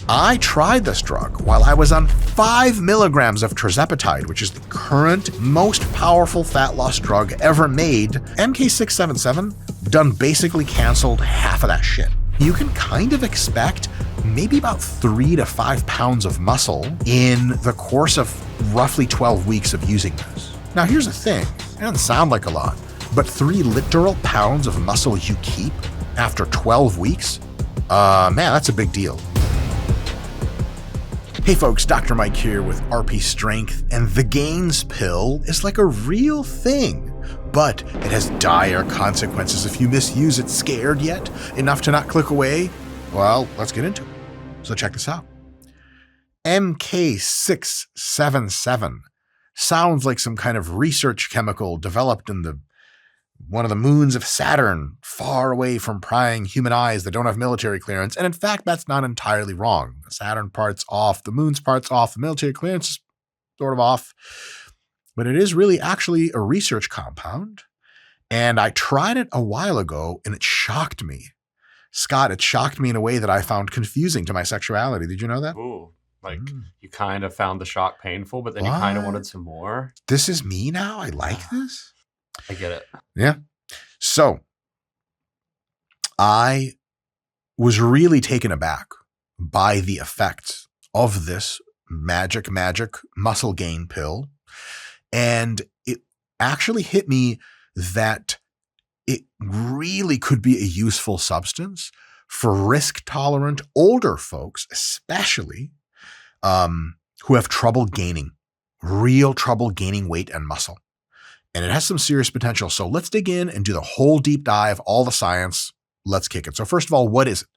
I tried this drug while I was on 5 milligrams of tirzepatide, which is the current most powerful fat loss drug ever made. MK677 done basically canceled half of that shit. You can kind of expect maybe about 3 to 5 pounds of muscle in the course of roughly 12 weeks of using this. Now here's the thing, it doesn't sound like a lot, but 3 literal pounds of muscle you keep after 12 weeks? Man, that's a big deal. Hey folks, Dr. Mike here with RP Strength, and the Gains pill is like a real thing, but it has dire consequences if you misuse it. Scared yet? Enough to not click away? Well, let's get into it. So check this out. MK677 sounds like some kind of research chemical developed in one of the moons of Saturn, far away from prying human eyes that don't have military clearance. And in fact, that's not entirely wrong. The Saturn part's off, the moon's part's off, the military clearance is sort of off. But it is really actually a research compound. And I tried it a while ago and it shocked me. Scott, it shocked me in a way that I found confusing to my sexuality. Did you know that? Ooh, you kind of found the shock painful, but then you kind of wanted some more. This is me now? I like this? I get it. Yeah. So I was really taken aback by the effects of this magic muscle gain pill. And it actually hit me that it really could be a useful substance for risk-tolerant older folks, especially who have real trouble gaining weight and muscle. And it has some serious potential. So let's dig in and do the whole deep dive, all the science. Let's kick it. So first of all, what is it?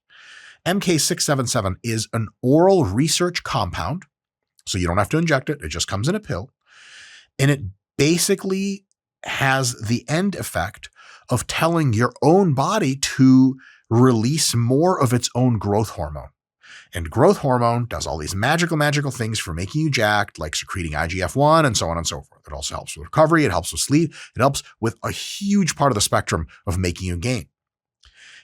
MK677 is an oral research compound. So you don't have to inject it. It just comes in a pill. And it basically has the end effect of telling your own body to release more of its own growth hormone. And growth hormone does all these magical things for making you jacked, like secreting IGF-1 and so on and so forth. It also helps with recovery. It helps with sleep. It helps with a huge part of the spectrum of making you gain.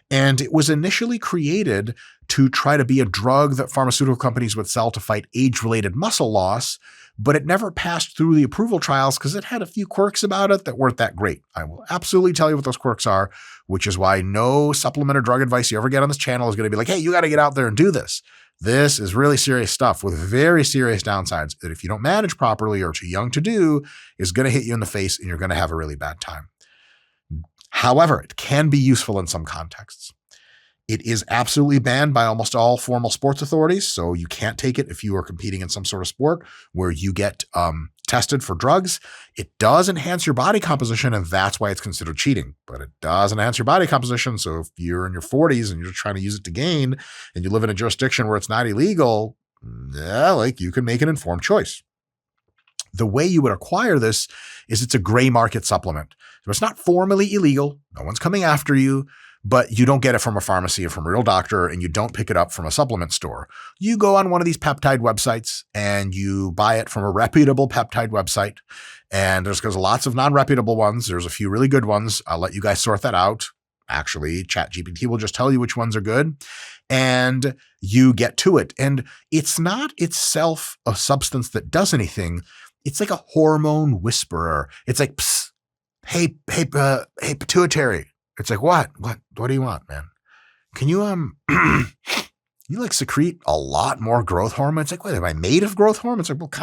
And it was initially created to try to be a drug that pharmaceutical companies would sell to fight age-related muscle loss, but it never passed through the approval trials because it had a few quirks about it that weren't that great. I will absolutely tell you what those quirks are, which is why no supplement or drug advice you ever get on this channel is going to be like, hey, you got to get out there and do this. This is really serious stuff with very serious downsides that if you don't manage properly or are too young to do is going to hit you in the face and you're going to have a really bad time. However, it can be useful in some contexts. It is absolutely banned by almost all formal sports authorities, so you can't take it if you are competing in some sort of sport where you get tested for drugs. It does enhance your body composition, and that's why it's considered cheating. But it does enhance your body composition, so if you're in your 40s and you're trying to use it to gain, and you live in a jurisdiction where it's not illegal, you can make an informed choice. The way you would acquire this is it's a gray market supplement. So it's not formally illegal. No one's coming after you. But you don't get it from a pharmacy or from a real doctor, and you don't pick it up from a supplement store. You go on one of these peptide websites and you buy it from a reputable peptide website. And there's lots of non-reputable ones. There's a few really good ones. I'll let you guys sort that out. Actually, ChatGPT will just tell you which ones are good. And you get to it. And it's not itself a substance that does anything. It's like a hormone whisperer. It's like, psst, hey, pituitary. It's like, what do you want, man? Can you, you secrete a lot more growth hormone? It's like, wait, am I made of growth hormone? It's like, well, it's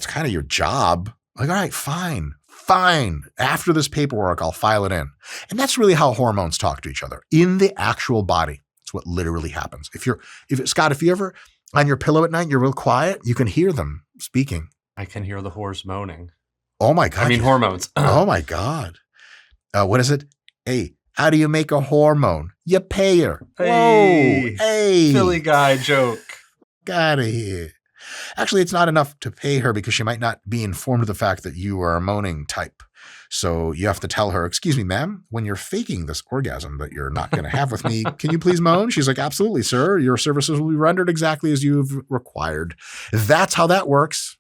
kind of your job. Like, all right, fine. After this paperwork, I'll file it in. And that's really how hormones talk to each other in the actual body. It's what literally happens. Scott, if you ever on your pillow at night, you're real quiet, you can hear them speaking. I can hear the horse moaning. Oh my God. I mean, hormones. Oh my God. What is it? Hey, how do you make a hormone? You pay her. Hey, whoa. Hey. Philly guy joke. Got it here. Actually, it's not enough to pay her because she might not be informed of the fact that you are a moaning type. So you have to tell her, excuse me, ma'am, when you're faking this orgasm that you're not going to have with me, can you please moan? She's like, absolutely, sir. Your services will be rendered exactly as you've required. That's how that works.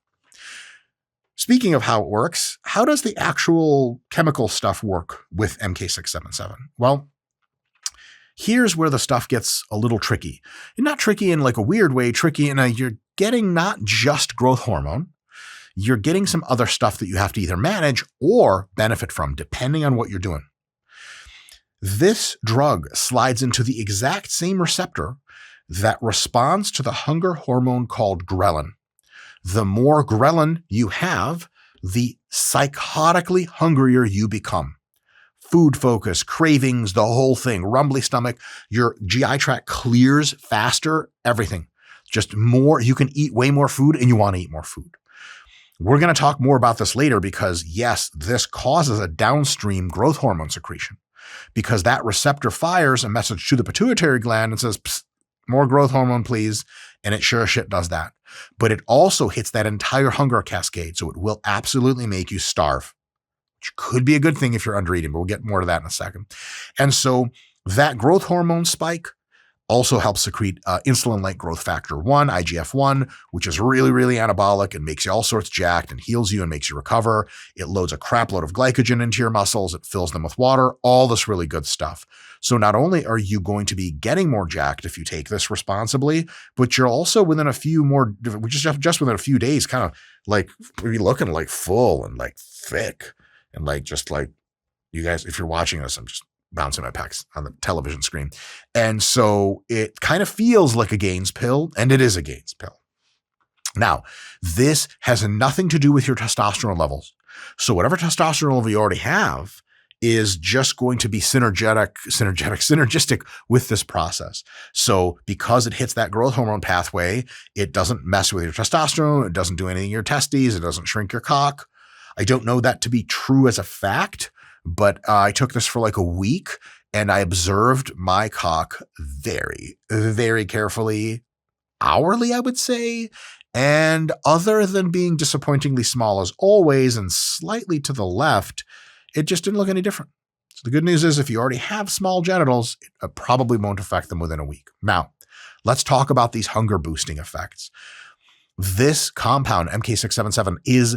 Speaking of how it works, how does the actual chemical stuff work with MK677? Well, Here's where the stuff gets a little tricky. And not tricky in like a weird way, tricky in you're getting not just growth hormone, you're getting some other stuff that you have to either manage or benefit from, depending on what you're doing. This drug slides into the exact same receptor that responds to the hunger hormone called ghrelin. The more ghrelin you have, the psychotically hungrier you become. Food focus, cravings, the whole thing, rumbly stomach, your GI tract clears faster, everything. Just more, you can eat way more food and you want to eat more food. We're going to talk more about this later because yes, this causes a downstream growth hormone secretion because that receptor fires a message to the pituitary gland and says, more growth hormone, please. And it sure as shit does that. But it also hits that entire hunger cascade. So it will absolutely make you starve, which could be a good thing if you're under eating, but we'll get more to that in a second. And so that growth hormone spike also helps secrete insulin-like growth factor 1, IGF-1, which is really, really anabolic and makes you all sorts jacked and heals you and makes you recover. It loads a crap load of glycogen into your muscles. It fills them with water, all this really good stuff. So not only are you going to be getting more jacked if you take this responsibly, but you're also within a few more, just within a few days, kind of like be looking like full and like thick and like just like you guys, if you're watching this, I'm just bouncing my pecs on the television screen. And so it kind of feels like a gains pill, and it is a gains pill. Now, this has nothing to do with your testosterone levels. So whatever testosterone level you already have is just going to be synergistic with this process. So because it hits that growth hormone pathway, it doesn't mess with your testosterone. It doesn't do anything in your testes. It doesn't shrink your cock. I don't know that to be true as a fact, but I took this for like a week and I observed my cock very, very carefully, hourly, I would say. And other than being disappointingly small as always and slightly to the left, it just didn't look any different. So the good news is if you already have small genitals, it probably won't affect them within a week. Now, let's talk about these hunger boosting effects. This compound, MK677, is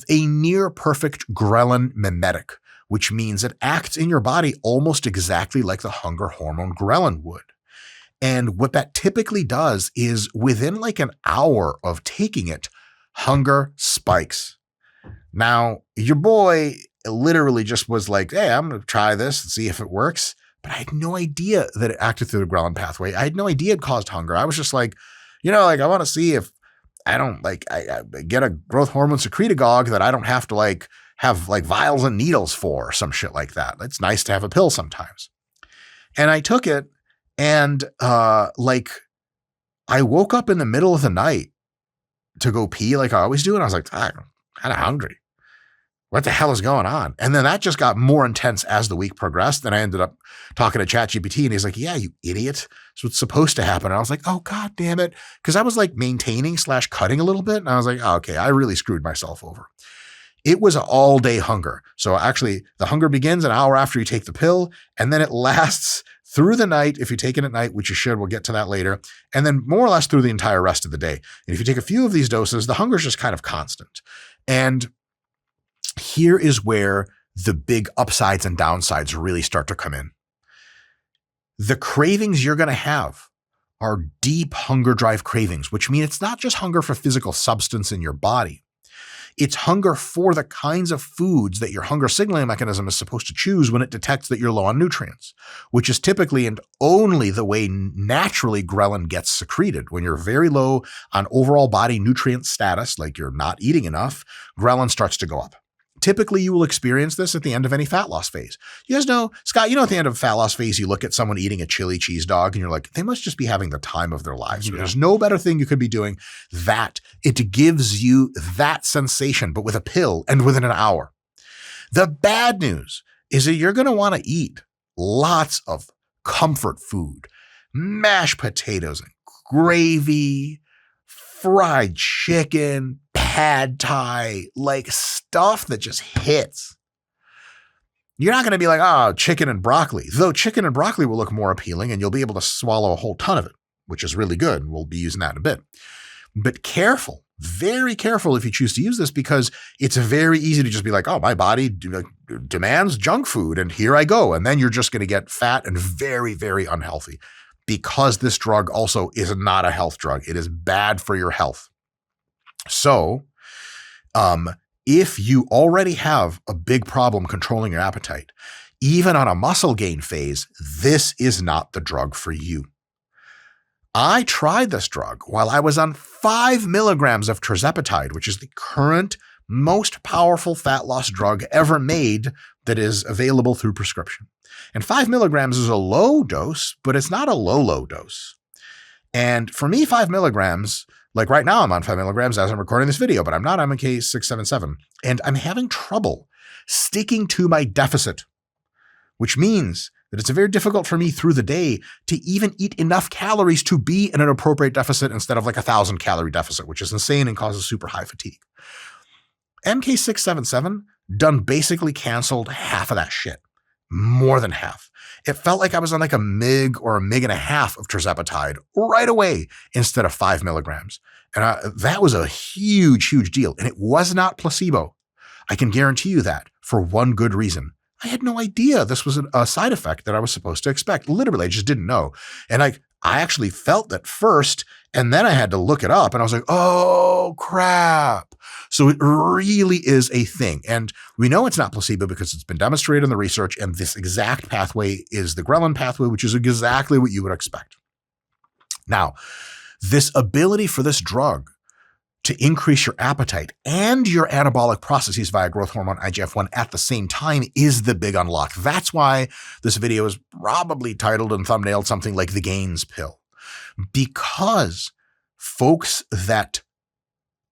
a near perfect ghrelin mimetic, which means it acts in your body almost exactly like the hunger hormone ghrelin would. And what that typically does is within like an hour of taking it, hunger spikes. Now, your boy literally just was like, hey, I'm going to try this and see if it works. But I had no idea that it acted through the ghrelin pathway. I had no idea it caused hunger. I was just like, I want to see if I get a growth hormone secretagogue that I don't have to have vials and needles for, some shit like that. It's nice to have a pill sometimes. And I took it and I woke up in the middle of the night to go pee like I always do. And I was like, I'm kind of hungry. What the hell is going on? And then that just got more intense as the week progressed. And I ended up talking to ChatGPT and he's like, yeah, you idiot. That's what's supposed to happen. And I was like, oh, God damn it. Because I was like maintaining / cutting a little bit. And I was like, oh, okay, I really screwed myself over. It was an all day hunger. So actually the hunger begins an hour after you take the pill. And then it lasts through the night. If you take it at night, which you should, we'll get to that later. And then more or less through the entire rest of the day. And if you take a few of these doses, the hunger is just kind of constant. And here is where the big upsides and downsides really start to come in. The cravings you're going to have are deep hunger drive cravings, which mean it's not just hunger for physical substance in your body. It's hunger for the kinds of foods that your hunger signaling mechanism is supposed to choose when it detects that you're low on nutrients, which is typically and only the way naturally ghrelin gets secreted. When you're very low on overall body nutrient status, like you're not eating enough, ghrelin starts to go up. Typically, you will experience this at the end of any fat loss phase. You guys know, Scott, at the end of a fat loss phase, you look at someone eating a chili cheese dog and you're like, they must just be having the time of their lives. Yeah. There's no better thing you could be doing that. It gives you that sensation, but with a pill and within an hour. The bad news is that you're going to want to eat lots of comfort food, mashed potatoes and gravy, fried chicken, pad thai, like stuff that just hits. You're not going to be like, oh, chicken and broccoli, though chicken and broccoli will look more appealing and you'll be able to swallow a whole ton of it, which is really good. We'll be using that in a bit. But careful, very careful if you choose to use this, because it's very easy to just be like, oh, my body demands junk food and here I go. And then you're just going to get fat and very, very unhealthy, because this drug also is not a health drug. It is bad for your health. So if you already have a big problem controlling your appetite, even on a muscle gain phase, this is not the drug for you. I tried this drug while I was on 5 milligrams of tirzepatide, which is the current most powerful fat loss drug ever made that is available through prescription. And 5 milligrams is a low dose, but it's not a low dose. And for me, 5 milligrams, like right now I'm on 5 milligrams as I'm recording this video, but I'm not on MK677. And I'm having trouble sticking to my deficit, which means that it's very difficult for me through the day to even eat enough calories to be in an appropriate deficit instead of like 1,000 calorie deficit, which is insane and causes super high fatigue. MK677 done basically canceled half of that shit, more than half. It felt like I was on like a MIG or a MIG and a half of tirzepatide right away instead of 5 milligrams. And that was a huge, huge deal. And it was not placebo. I can guarantee you that, for one good reason. I had no idea this was a side effect that I was supposed to expect. Literally, I just didn't know. And I actually felt that first, and then I had to look it up, and I was like, oh, crap. So it really is a thing. And we know it's not placebo because it's been demonstrated in the research, and this exact pathway is the ghrelin pathway, which is exactly what you would expect. Now, this ability for this drug to increase your appetite and your anabolic processes via growth hormone IGF-1 at the same time is the big unlock. That's why this video is probably titled and thumbnailed something like the Gains Pill. Because folks that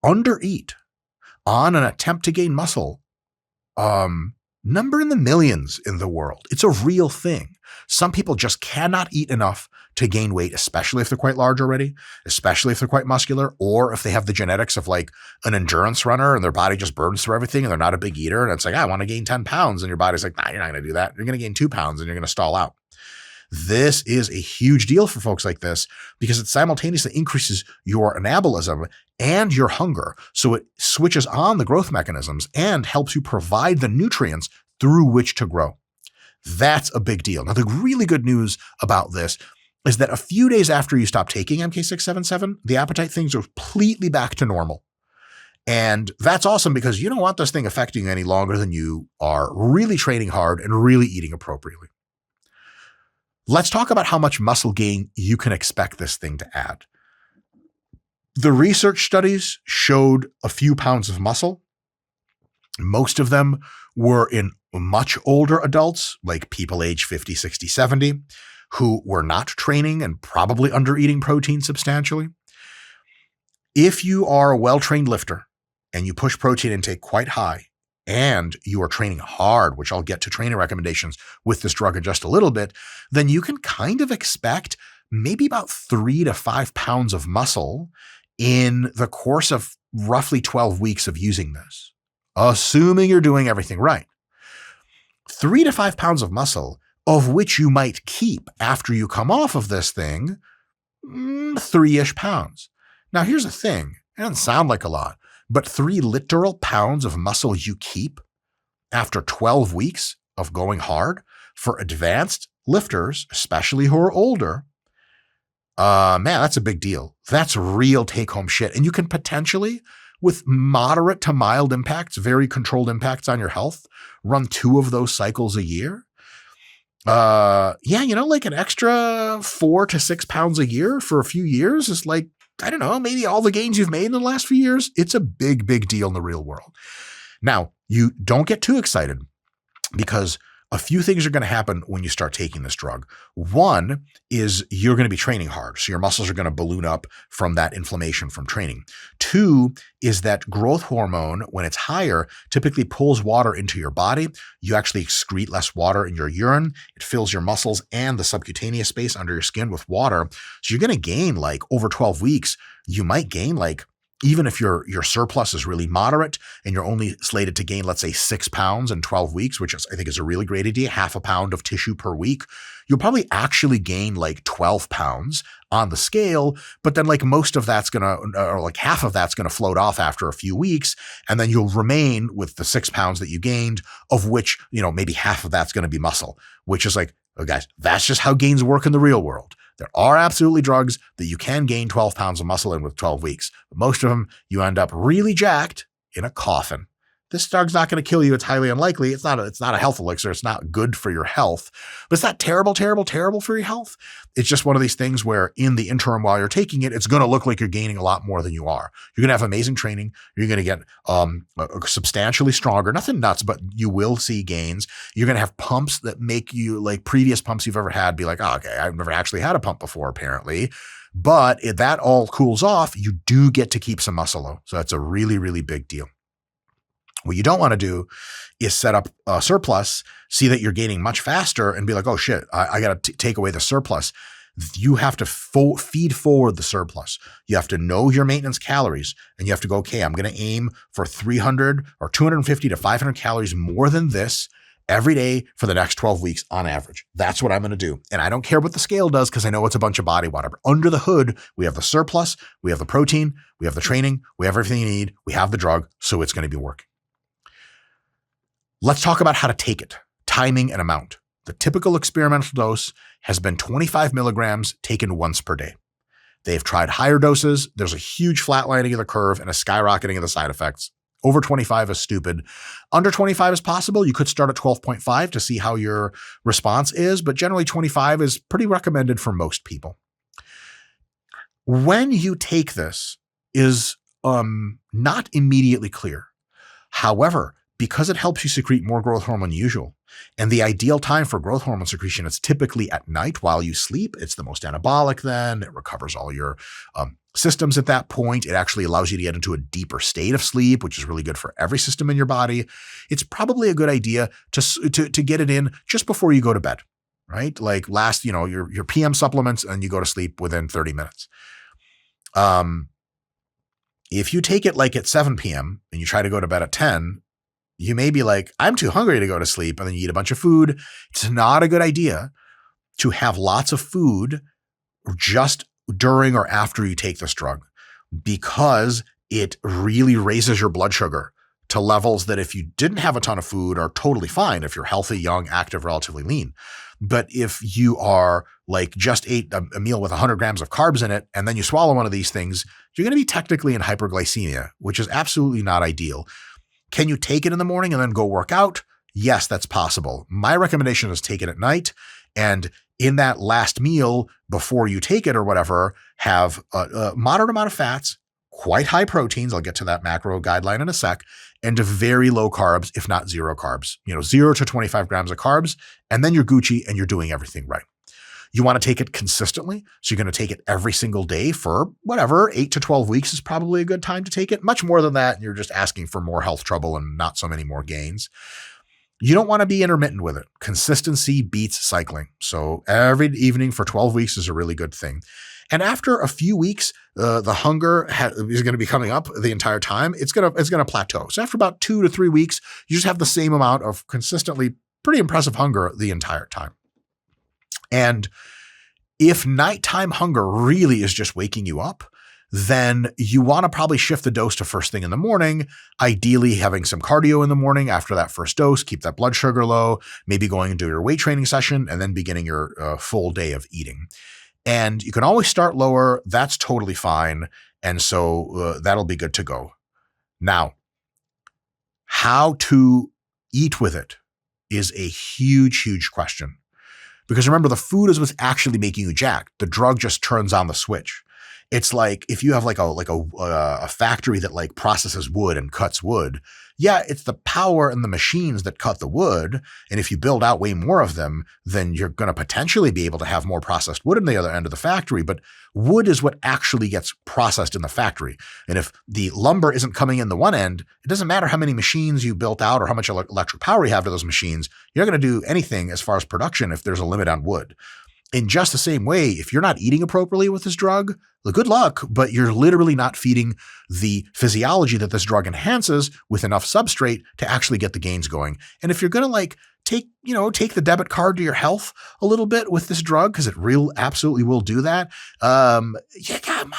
undereat on an attempt to gain muscle number in the millions in the world. It's a real thing. Some people just cannot eat enough to gain weight, especially if they're quite large already, especially if they're quite muscular, or if they have the genetics of like an endurance runner and their body just burns through everything and they're not a big eater. And it's like, I want to gain 10 pounds. And your body's like, nah, you're not going to do that. You're going to gain 2 pounds and you're going to stall out. This is a huge deal for folks like this because it simultaneously increases your anabolism and your hunger. So it switches on the growth mechanisms and helps you provide the nutrients through which to grow. That's a big deal. Now, the really good news about this is that a few days after you stop taking MK677, the appetite things are completely back to normal. And that's awesome because you don't want this thing affecting you any longer than you are really training hard and really eating appropriately. Let's talk about how much muscle gain you can expect this thing to add. The research studies showed a few pounds of muscle. Most of them were in much older adults, like people age 50, 60, 70, who were not training and probably under eating protein substantially. If you are a well-trained lifter and you push protein intake quite high and you are training hard, which I'll get to training recommendations with this drug in just a little bit, then you can kind of expect maybe about 3 to 5 pounds of muscle in the course of roughly 12 weeks of using this, assuming you're doing everything right. 3 to 5 pounds of muscle, of which you might keep after you come off of this thing, 3-ish pounds. Now, here's the thing. It doesn't sound like a lot, but 3 literal pounds of muscle you keep after 12 weeks of going hard for advanced lifters, especially who are older, man, that's a big deal. That's real take-home shit. And you can potentially, with moderate to mild impacts, very controlled impacts on your health, run 2 of those cycles a year. Like an extra 4 to 6 pounds a year for a few years is like, I don't know, maybe all the gains you've made in the last few years. It's a big, big deal in the real world. Now, you don't get too excited because a few things are going to happen when you start taking this drug. One is you're going to be training hard. So your muscles are going to balloon up from that inflammation from training. 2 is that growth hormone, when it's higher, typically pulls water into your body. You actually excrete less water in your urine. It fills your muscles and the subcutaneous space under your skin with water. So you're going to gain, like over 12 weeks, you might gain like even if your surplus is really moderate and you're only slated to gain, let's say 6 pounds in 12 weeks, which I think is a really great idea, half a pound of tissue per week, you'll probably actually gain like 12 pounds on the scale, but then like most of that's or like half of that's gonna float off after a few weeks, and then you'll remain with the 6 pounds that you gained, of which, maybe half of that's gonna be muscle, which is like, oh guys, that's just how gains work in the real world. There are absolutely drugs that you can gain 12 pounds of muscle in with 12 weeks. But most of them, you end up really jacked in a coffin. This drug's not going to kill you. It's highly unlikely. It's not a health elixir. It's not good for your health, but it's not terrible, terrible, terrible for your health. It's just one of these things where in the interim while you're taking it, it's going to look like you're gaining a lot more than you are. You're going to have amazing training. You're going to get substantially stronger. Nothing nuts, but you will see gains. You're going to have pumps that make you, like previous pumps you've ever had, be like, oh, okay, I've never actually had a pump before, apparently. But if that all cools off, you do get to keep some muscle though. So that's a really, really big deal. What you don't want to do is set up a surplus, see that you're gaining much faster and be like, oh shit, I got to take away the surplus. You have to feed forward the surplus. You have to know your maintenance calories and you have to go, okay, I'm going to aim for 300 or 250 to 500 calories more than this every day for the next 12 weeks on average. That's what I'm going to do. And I don't care what the scale does because I know it's a bunch of body water. But under the hood, we have the surplus, we have the protein, we have the training, we have everything you need, we have the drug, so it's going to be working. Let's talk about how to take it, timing and amount. The typical experimental dose has been 25 milligrams taken once per day. They've tried higher doses. There's a huge flatlining of the curve and a skyrocketing of the side effects. Over 25 is stupid. Under 25 is possible. You could start at 12.5 to see how your response is, but generally 25 is pretty recommended for most people. When you take this is not immediately clear. However, because it helps you secrete more growth hormone than usual, and the ideal time for growth hormone secretion is typically at night while you sleep. It's the most anabolic then. It recovers all your systems at that point. It actually allows you to get into a deeper state of sleep, which is really good for every system in your body. It's probably a good idea to get it in just before you go to bed, right? Like your PM supplements and you go to sleep within 30 minutes. If you take it like at 7 p.m. and you try to go to bed at 10, you may be like, I'm too hungry to go to sleep. And then you eat a bunch of food. It's not a good idea to have lots of food just during or after you take this drug, because it really raises your blood sugar to levels that if you didn't have a ton of food are totally fine if you're healthy, young, active, relatively lean. But if you are like just ate a meal with 100 grams of carbs in it, and then you swallow one of these things, you're going to be technically in hyperglycemia, which is absolutely not ideal. Can you take it in the morning and then go work out? Yes, that's possible. My recommendation is take it at night. And in that last meal before you take it or whatever, have a moderate amount of fats, quite high proteins. I'll get to that macro guideline in a sec, and very low carbs, if not zero carbs, 0 to 25 grams of carbs. And then you're Gucci and you're doing everything right. You want to take it consistently. So you're going to take it every single day for whatever, 8 to 12 weeks is probably a good time to take it. Much more than that, and you're just asking for more health trouble and not so many more gains. You don't want to be intermittent with it. Consistency beats cycling. So every evening for 12 weeks is a really good thing. And after a few weeks, the hunger is going to be coming up the entire time. It's going to plateau. So after about 2 to 3 weeks, you just have the same amount of consistently pretty impressive hunger the entire time. And if nighttime hunger really is just waking you up, then you want to probably shift the dose to first thing in the morning, ideally having some cardio in the morning after that first dose, keep that blood sugar low, maybe going into your weight training session, and then beginning your full day of eating. And you can always start lower. That's totally fine. And so that'll be good to go. Now, how to eat with it is a huge, huge question. Because remember, the food is what's actually making you jacked. The drug just turns on the switch. It's like if you have a factory that like processes wood and cuts wood. Yeah, it's the power and the machines that cut the wood. And if you build out way more of them, then you're going to potentially be able to have more processed wood in the other end of the factory. But wood is what actually gets processed in the factory. And if the lumber isn't coming in the one end, it doesn't matter how many machines you built out or how much electric power you have to those machines. You're not going to do anything as far as production if there's a limit on wood. in just the same way, if you're not eating appropriately with this drug, well, good luck, but you're literally not feeding the physiology that this drug enhances with enough substrate to actually get the gains going. And if you're going to like take the debit card to your health a little bit with this drug, because it absolutely will do that. Yeah,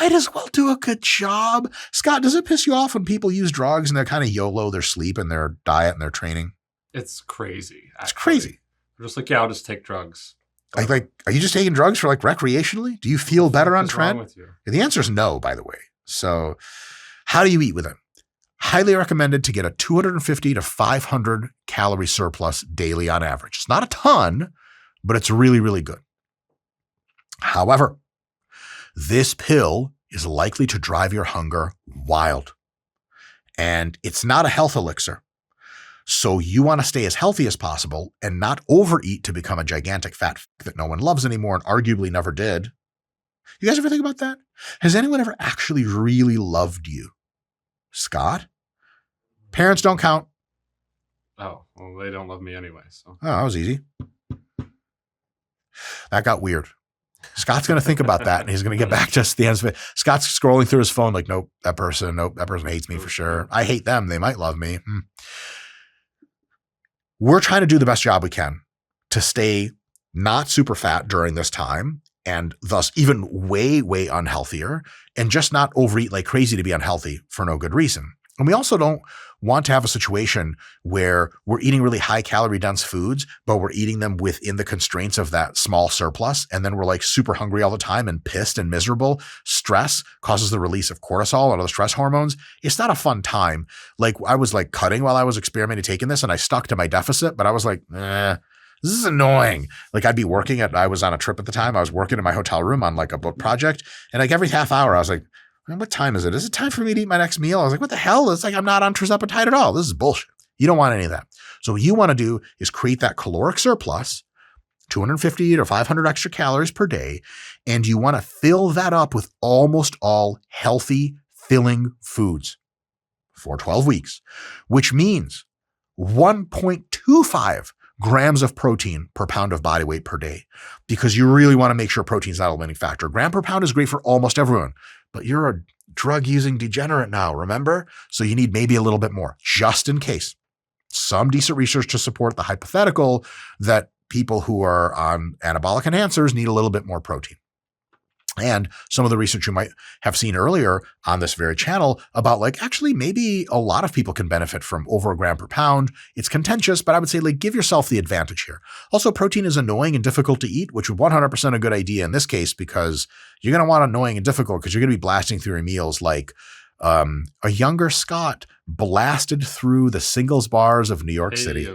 might as well do a good job. Scott, does it piss you off when people use drugs and they're kind of YOLO their sleep and their diet and their training? It's crazy. Actually. It's crazy. They're just like, yeah, I'll just take drugs. Are you just taking drugs for like recreationally? Do you feel better on trend? What's wrong with you? The answer is no, by the way. So how do you eat with it? Highly recommended to get a 250 to 500 calorie surplus daily on average. It's not a ton, but it's really, really good. However, this pill is likely to drive your hunger wild. And it's not a health elixir. So you want to stay as healthy as possible and not overeat to become a gigantic fat that no one loves anymore and arguably never did. You guys ever think about that? Has anyone ever actually really loved you? Scott? Parents don't count. Oh, well, they don't love me anyway. So. Oh, that was easy. That got weird. Scott's going to think about that and he's going to get back to us at the end of it. Scott's scrolling through his phone like, nope, that person hates me for sure. I hate them. They might love me. We're trying to do the best job we can to stay not super fat during this time and thus even way, way unhealthier and just not overeat like crazy to be unhealthy for no good reason. And we also don't want to have a situation where we're eating really high calorie dense foods, but we're eating them within the constraints of that small surplus. And then we're like super hungry all the time and pissed and miserable. Stress causes the release of cortisol and other stress hormones. It's not a fun time. Like I was like cutting while I was experimenting taking this and I stuck to my deficit, but I was like, this is annoying. Like I was on a trip at the time. I was working in my hotel room on like a book project. And like every half hour I was like, what time is it? Is it time for me to eat my next meal? I was like, what the hell? It's like I'm not on tirzepatide at all. This is bullshit. You don't want any of that. So what you want to do is create that caloric surplus, 250 to 500 extra calories per day, and you want to fill that up with almost all healthy, filling foods for 12 weeks, which means 1.25 grams of protein per pound of body weight per day, because you really want to make sure protein's not a limiting factor. Gram per pound is great for almost everyone, but you're a drug-using degenerate now, remember? So you need maybe a little bit more, just in case. Some decent research to support the hypothetical that people who are on anabolic enhancers need a little bit more protein. And some of the research you might have seen earlier on this very channel about like, actually, maybe a lot of people can benefit from over a gram per pound. It's contentious, but I would say like, give yourself the advantage here. Also, protein is annoying and difficult to eat, which would 100% a good idea in this case, because you're going to want annoying and difficult because you're going to be blasting through your meals like a younger Scott blasted through the singles bars of New York City.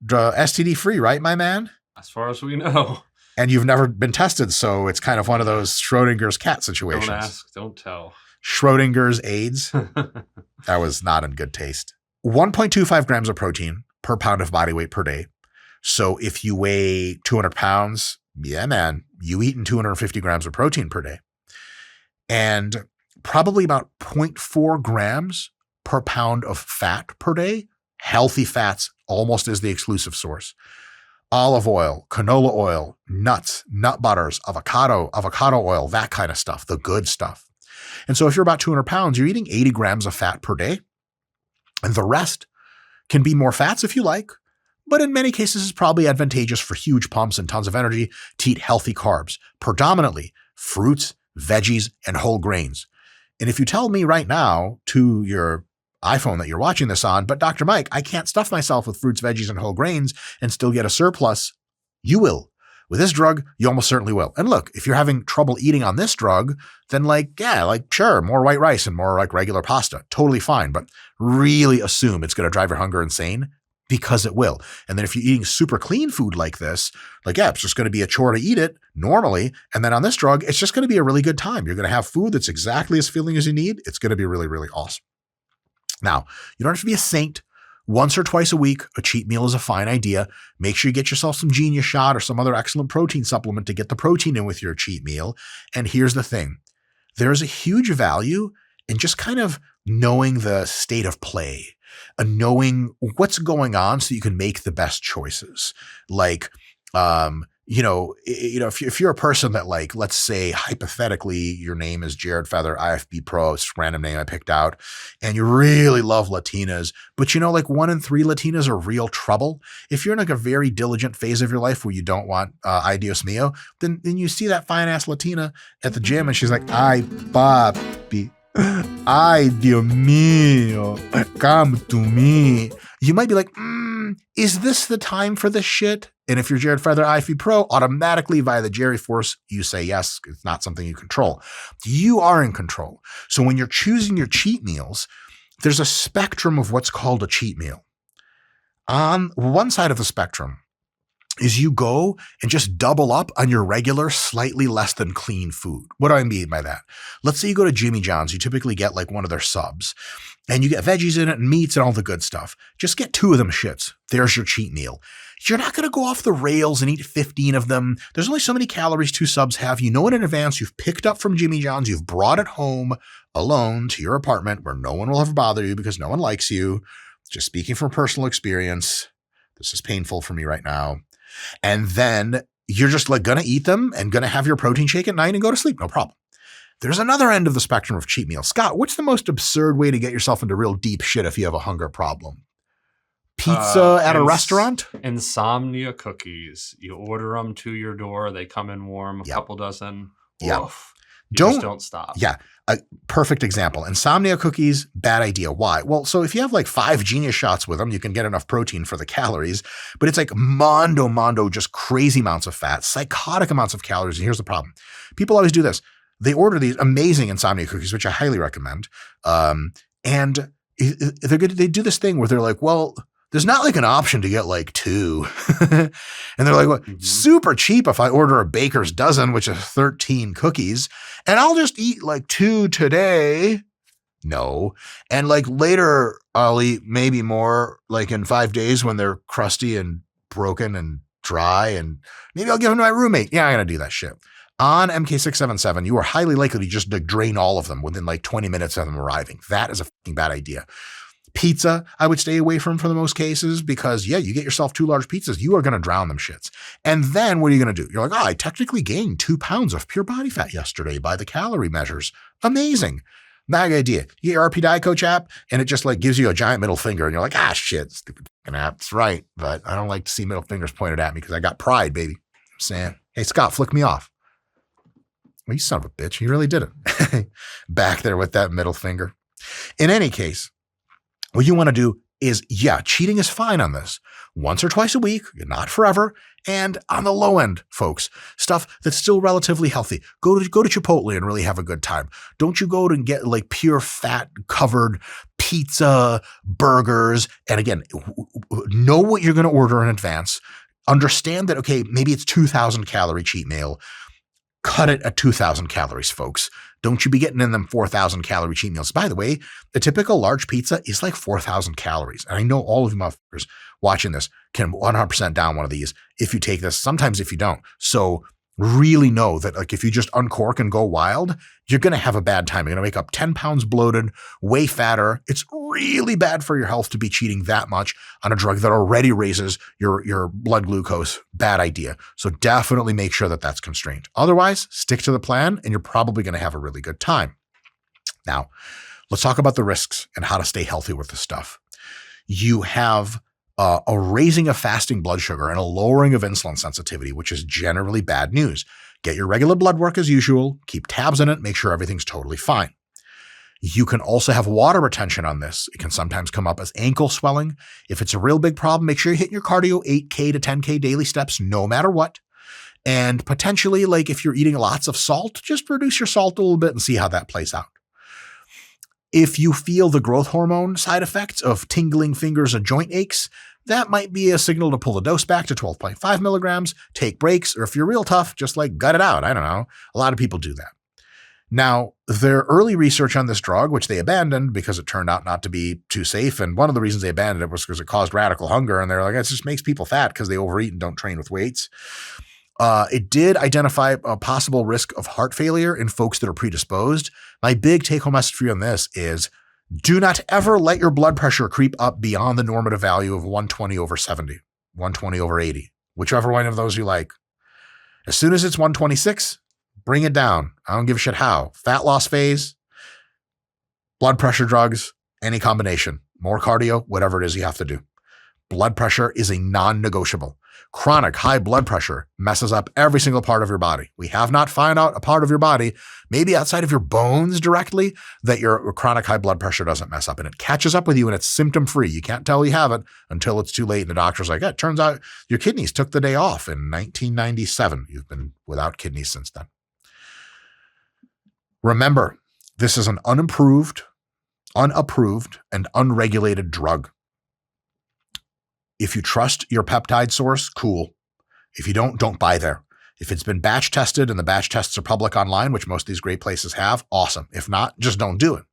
STD free, right, my man? As far as we know. And you've never been tested, so it's kind of one of those Schrodinger's cat situations. Don't ask, don't tell. Schrodinger's AIDS. That was not in good taste. 1.25 grams of protein per pound of body weight per day. So if you weigh 200 pounds, yeah, man, you eating 250 grams of protein per day. And probably about 0.4 grams per pound of fat per day. Healthy fats almost is the exclusive source. Olive oil, canola oil, nuts, nut butters, avocado oil, that kind of stuff, the good stuff. And so if you're about 200 pounds, you're eating 80 grams of fat per day. And the rest can be more fats if you like, but in many cases it's probably advantageous for huge pumps and tons of energy to eat healthy carbs, predominantly fruits, veggies, and whole grains. And if you tell me right now to your iPhone that you're watching this on, but Dr. Mike, I can't stuff myself with fruits, veggies, and whole grains and still get a surplus, you will. With this drug, you almost certainly will. And look, if you're having trouble eating on this drug, then sure, more white rice and more like regular pasta, totally fine, but really assume it's going to drive your hunger insane, because it will. And then if you're eating super clean food like this, it's just going to be a chore to eat it normally. And then on this drug, it's just going to be a really good time. You're going to have food that's exactly as filling as you need. It's going to be really, really awesome. Now, you don't have to be a saint. Once or twice a week, a cheat meal is a fine idea. Make sure you get yourself some Genius Shot or some other excellent protein supplement to get the protein in with your cheat meal. And here's the thing. There is a huge value in just kind of knowing the state of play and knowing what's going on so you can make the best choices. Like, if you're a person that like, let's say hypothetically, your name is Jared Feather, IFB Pro, it's a random name I picked out, and you really love Latinas, but like 1 in 3 Latinas are real trouble. If you're in like a very diligent phase of your life where you don't want ay Dios mío, then you see that fine ass Latina at the gym and she's like, ay papi, ay Dios mío, come to me. You might be like, is this the time for this shit? And if you're Jared Feather IFB Pro, automatically via the Jerry Force, you say yes. It's not something you control. You are in control. So when you're choosing your cheat meals, there's a spectrum of what's called a cheat meal. On one side of the spectrum is you go and just double up on your regular, slightly less than clean food. What do I mean by that? Let's say you go to Jimmy John's, you typically get like one of their subs, and you get veggies in it and meats and all the good stuff. Just get 2 of them shits. There's your cheat meal. You're not going to go off the rails and eat 15 of them. There's only so many calories 2 subs have. You know it in advance. You've picked up from Jimmy John's. You've brought it home alone to your apartment where no one will ever bother you because no one likes you. Just speaking from personal experience. This is painful for me right now. And then you're just like going to eat them and going to have your protein shake at night and go to sleep. No problem. There's another end of the spectrum of cheat meals. Scott, what's the most absurd way to get yourself into real deep shit if you have a hunger problem? Pizza at a restaurant? Insomnia cookies. You order them to your door. They come in warm, a couple dozen. Yeah. You just don't stop. Yeah. A perfect example. Insomnia cookies, bad idea. Why? Well, so if you have like 5 Genius shots with them, you can get enough protein for the calories, but it's like mondo, just crazy amounts of fat, psychotic amounts of calories. And here's the problem. People always do this. They order these amazing insomnia cookies, which I highly recommend. And they do this thing where they're like, well, there's not like an option to get like 2. And they're like, well, super cheap if I order a baker's dozen, which is 13 cookies, and I'll just eat like 2 today. No. And like later I'll eat maybe more like in 5 days when they're crusty and broken and dry, and maybe I'll give them to my roommate. Yeah, I'm going to do that shit. On MK677, you are highly likely to just drain all of them within like 20 minutes of them arriving. That is a fucking bad idea. Pizza, I would stay away from for the most cases because, yeah, you get yourself 2 large pizzas, you are going to drown them shits. And then what are you going to do? You're like, I technically gained 2 pounds of pure body fat yesterday by the calorie measures. Amazing. Bad idea. You get your RP Diet Coach app and it just like gives you a giant middle finger and you're like, shit, stupid fucking app. It's right. But I don't like to see middle fingers pointed at me because I got pride, baby. I'm saying, hey, Scott, flick me off. Well, you son of a bitch. You really did it. Back there with that middle finger. In any case, what you want to do is, cheating is fine on this. Once or twice a week, not forever. And on the low end, folks, stuff that's still relatively healthy. Go to Chipotle and really have a good time. Don't you go and get like pure fat covered pizza, burgers. And again, know what you're going to order in advance. Understand that, okay, maybe it's 2,000 calorie cheat meal. Cut it at 2,000 calories, folks. Don't you be getting in them 4,000 calorie cheat meals. By the way, a typical large pizza is like 4,000 calories. And I know all of you motherfuckers watching this can 100% down one of these if you take this, sometimes if you don't. So really know that like if you just uncork and go wild, you're going to have a bad time. You're going to wake up 10 pounds bloated, way fatter. It's really bad for your health to be cheating that much on a drug that already raises your blood glucose. Bad idea. So definitely make sure that that's constrained. Otherwise, stick to the plan and you're probably going to have a really good time. Now, let's talk about the risks and how to stay healthy with this stuff. You have a raising of fasting blood sugar and a lowering of insulin sensitivity, which is generally bad news. Get your regular blood work as usual, keep tabs on it, make sure everything's totally fine. You can also have water retention on this. It can sometimes come up as ankle swelling. If it's a real big problem, make sure you're hitting your cardio 8K to 10K daily steps, no matter what. And potentially, like if you're eating lots of salt, just reduce your salt a little bit and see how that plays out. If you feel the growth hormone side effects of tingling fingers and joint aches, that might be a signal to pull the dose back to 12.5 milligrams, take breaks, or if you're real tough, just like gut it out. I don't know. A lot of people do that. Now, their early research on this drug, which they abandoned because it turned out not to be too safe, and one of the reasons they abandoned it was because it caused radical hunger, and they're like, it just makes people fat because they overeat and don't train with weights. It did identify a possible risk of heart failure in folks that are predisposed. My big take-home message for you on this is do not ever let your blood pressure creep up beyond the normative value of 120/70, 120/80, whichever one of those you like. As soon as it's 126, bring it down. I don't give a shit how. Fat loss phase, blood pressure drugs, any combination, more cardio, whatever it is you have to do. Blood pressure is a non-negotiable. Chronic high blood pressure messes up every single part of your body. We have not found out a part of your body, maybe outside of your bones directly, that your chronic high blood pressure doesn't mess up. And it catches up with you and it's symptom-free. You can't tell you have it until it's too late. And the doctor's like, it turns out your kidneys took the day off in 1997. You've been without kidneys since then. Remember, this is an unapproved, and unregulated drug. If you trust your peptide source, cool. If you don't buy there. If it's been batch tested and the batch tests are public online, which most of these great places have, awesome. If not, just don't do it.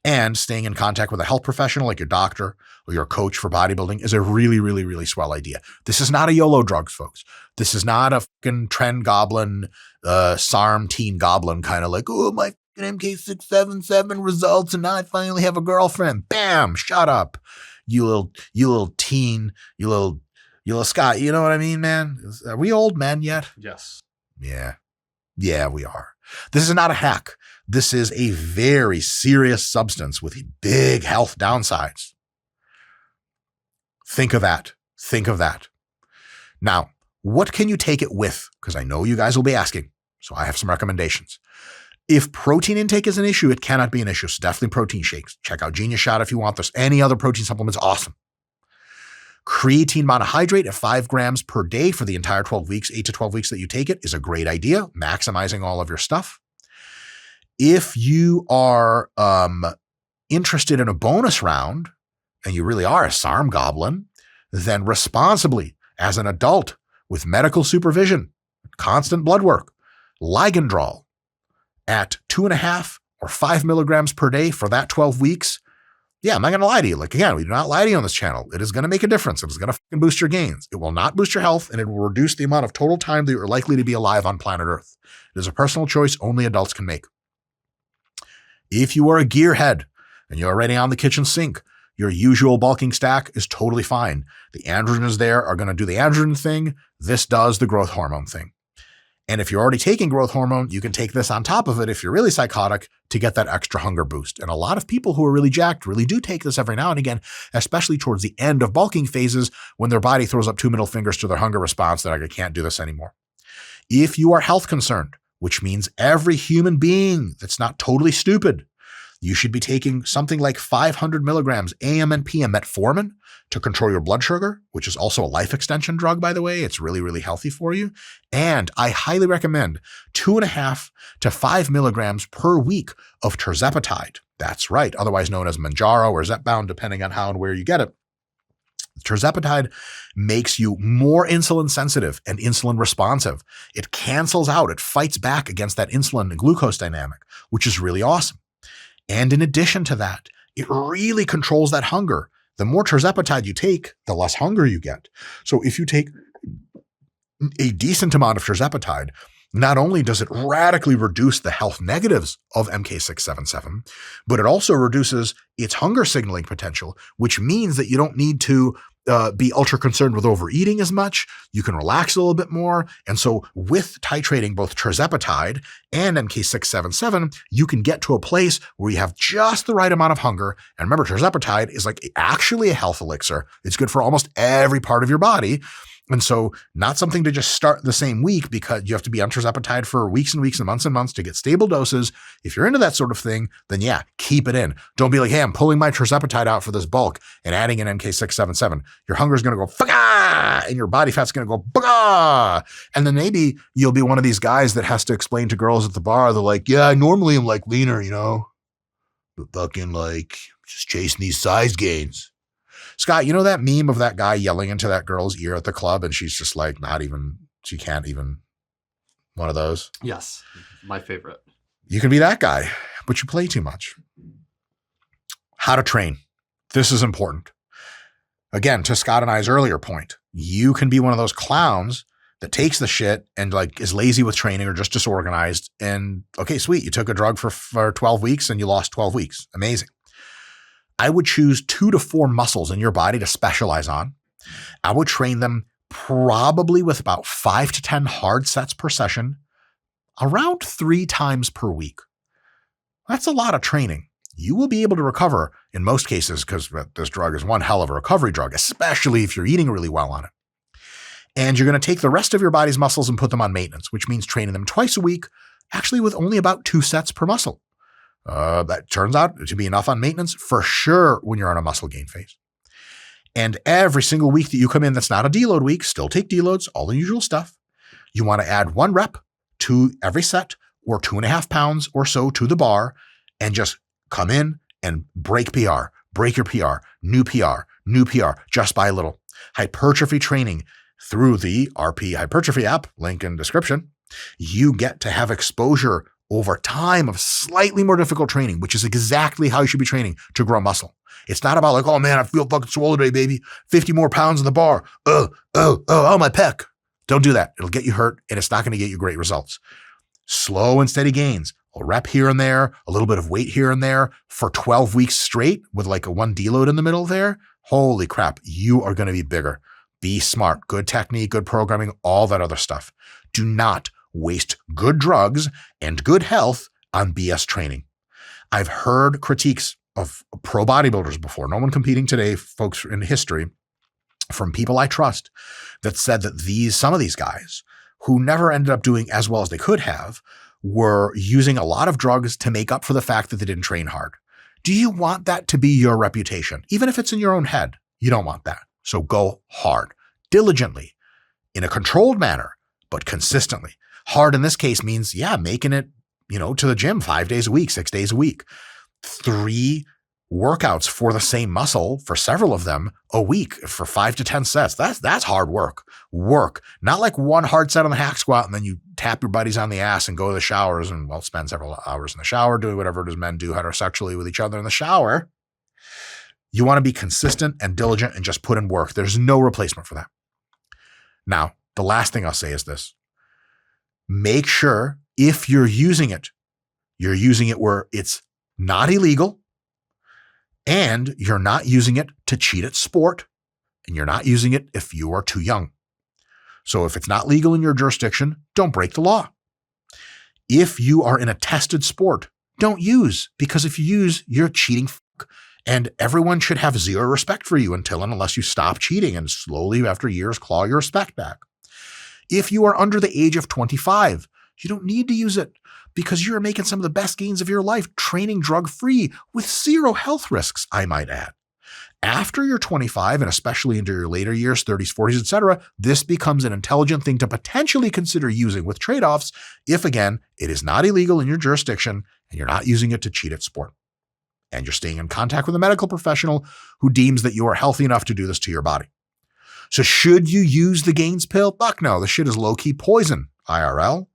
And staying in contact with a health professional like your doctor or your coach for bodybuilding is a really, really, really swell idea. This is not a YOLO drugs, folks. This is not a fucking trend goblin, SARM teen goblin kind of like, oh, my MK677 results and now I finally have a girlfriend. Bam, shut up. You little teen, you little Scott, you know what I mean, man? Are we old men yet? Yes. Yeah, we are. This is not a hack. This is a very serious substance with big health downsides. Think of that. Now, what can you take it with? Because I know you guys will be asking, so I have some recommendations. If protein intake is an issue, it cannot be an issue. So definitely protein shakes. Check out Genius Shot if you want this. Any other protein supplements, awesome. Creatine monohydrate at 5 grams per day for the entire 12 weeks, 8 to 12 weeks that you take it is a great idea, maximizing all of your stuff. If you are interested in a bonus round, and you really are a SARM goblin, then responsibly, as an adult, with medical supervision, constant blood work, Ligandrol, at 2.5 or 5 milligrams per day for that 12 weeks. Yeah, I'm not going to lie to you. Like, again, we do not lie to you on this channel. It is going to make a difference. It is going to fucking boost your gains. It will not boost your health, and it will reduce the amount of total time that you're likely to be alive on planet Earth. It is a personal choice only adults can make. If you are a gearhead and you're already on the kitchen sink, your usual bulking stack is totally fine. The androgens there are going to do the androgen thing. This does the growth hormone thing. And if you're already taking growth hormone, you can take this on top of it if you're really psychotic to get that extra hunger boost. And a lot of people who are really jacked really do take this every now and again, especially towards the end of bulking phases when their body throws up 2 middle fingers to their hunger response that I can't do this anymore. If you are health concerned, which means every human being that's not totally stupid, you should be taking something like 500 milligrams AM and PM metformin to control your blood sugar, which is also a life extension drug, by the way. It's really, really healthy for you. And I highly recommend 2.5 to 5 milligrams per week of tirzepatide. That's right, otherwise known as Mounjaro or Zepbound, depending on how and where you get it. Tirzepatide makes you more insulin sensitive and insulin responsive. It cancels out, it fights back against that insulin and glucose dynamic, which is really awesome. And in addition to that, it really controls that hunger. The more tirzepatide you take, the less hunger you get. So if you take a decent amount of tirzepatide, not only does it radically reduce the health negatives of MK677, but it also reduces its hunger signaling potential, which means that you don't need to be ultra concerned with overeating as much. You can relax a little bit more. And so with titrating both tirzepatide and MK677, you can get to a place where you have just the right amount of hunger. And remember, tirzepatide is like actually a health elixir. It's good for almost every part of your body. And so not something to just start the same week because you have to be on tirzepatide for weeks and weeks and months to get stable doses. If you're into that sort of thing, then yeah, keep it in. Don't be like, hey, I'm pulling my tirzepatide out for this bulk and adding an MK677. Your hunger is going to go, fuck, and your body fat's going to go, fuck. And then maybe you'll be one of these guys that has to explain to girls at the bar, they're like, yeah, normally I'm like leaner, you know, but fucking like just chasing these size gains. Scott, you know that meme of that guy yelling into that girl's ear at the club and she's just like she can't even, one of those? Yes, my favorite. You can be that guy, but you play too much. How to train. This is important. Again, to Scott and I's earlier point, you can be one of those clowns that takes the shit and like is lazy with training or just disorganized. And okay, sweet. You took a drug for 12 weeks and you lost 12 weeks. Amazing. I would choose 2 to 4 muscles in your body to specialize on. I would train them probably with about 5 to 10 hard sets per session, around 3 times per week. That's a lot of training. You will be able to recover in most cases because this drug is one hell of a recovery drug, especially if you're eating really well on it. And you're going to take the rest of your body's muscles and put them on maintenance, which means training them twice a week, actually with only about 2 sets per muscle. That turns out to be enough on maintenance for sure when you're on a muscle gain phase. And every single week that you come in that's not a deload week, still take deloads, all the usual stuff. You want to add 1 rep to every set or 2.5 pounds or so to the bar and just come in and break PR, break your PR, new PR, just by a little. Hypertrophy training through the RP Hypertrophy app, link in description. You get to have exposure over time of slightly more difficult training, which is exactly how you should be training to grow muscle. It's not about like, oh man, I feel fucking swollen today, baby. 50 more pounds in the bar. Oh, my pec. Don't do that. It'll get you hurt and it's not going to get you great results. Slow and steady gains, a rep here and there, a little bit of weight here and there for 12 weeks straight with like a 1 deload in the middle there. Holy crap, you are going to be bigger. Be smart, good technique, good programming, all that other stuff. Do not waste good drugs and good health on BS training. I've heard critiques of pro bodybuilders before, no one competing today, folks in history, from people I trust that said that some of these guys who never ended up doing as well as they could have were using a lot of drugs to make up for the fact that they didn't train hard. Do you want that to be your reputation? Even if it's in your own head, you don't want that. So go hard, diligently, in a controlled manner, but consistently. Hard in this case means, making it, to the gym 5 days a week, 6 days a week. 3 workouts for the same muscle, for several of them, a week for 5 to 10 sets. That's hard work. Not like 1 hard set on the hack squat and then you tap your buddies on the ass and go to the showers and spend several hours in the shower doing whatever it is men do heterosexually with each other in the shower. You want to be consistent and diligent and just put in work. There's no replacement for that. Now, the last thing I'll say is this. Make sure if you're using it where it's not illegal and you're not using it to cheat at sport and you're not using it if you are too young. So if it's not legal in your jurisdiction, don't break the law. If you are in a tested sport, don't use, because if you use, you're cheating and everyone should have zero respect for you until and unless you stop cheating and slowly after years claw your respect back. If you are under the age of 25, you don't need to use it because you're making some of the best gains of your life training drug-free with 0 health risks, I might add. After you're 25, and especially into your later years, 30s, 40s, etc., this becomes an intelligent thing to potentially consider using with trade-offs if, again, it is not illegal in your jurisdiction and you're not using it to cheat at sport. And you're staying in contact with a medical professional who deems that you are healthy enough to do this to your body. So should you use the gains pill? Fuck no, this shit is low-key poison, IRL.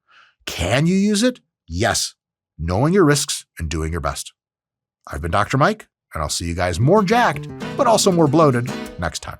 Can you use it? Yes, knowing your risks and doing your best. I've been Dr. Mike, and I'll see you guys more jacked, but also more bloated next time.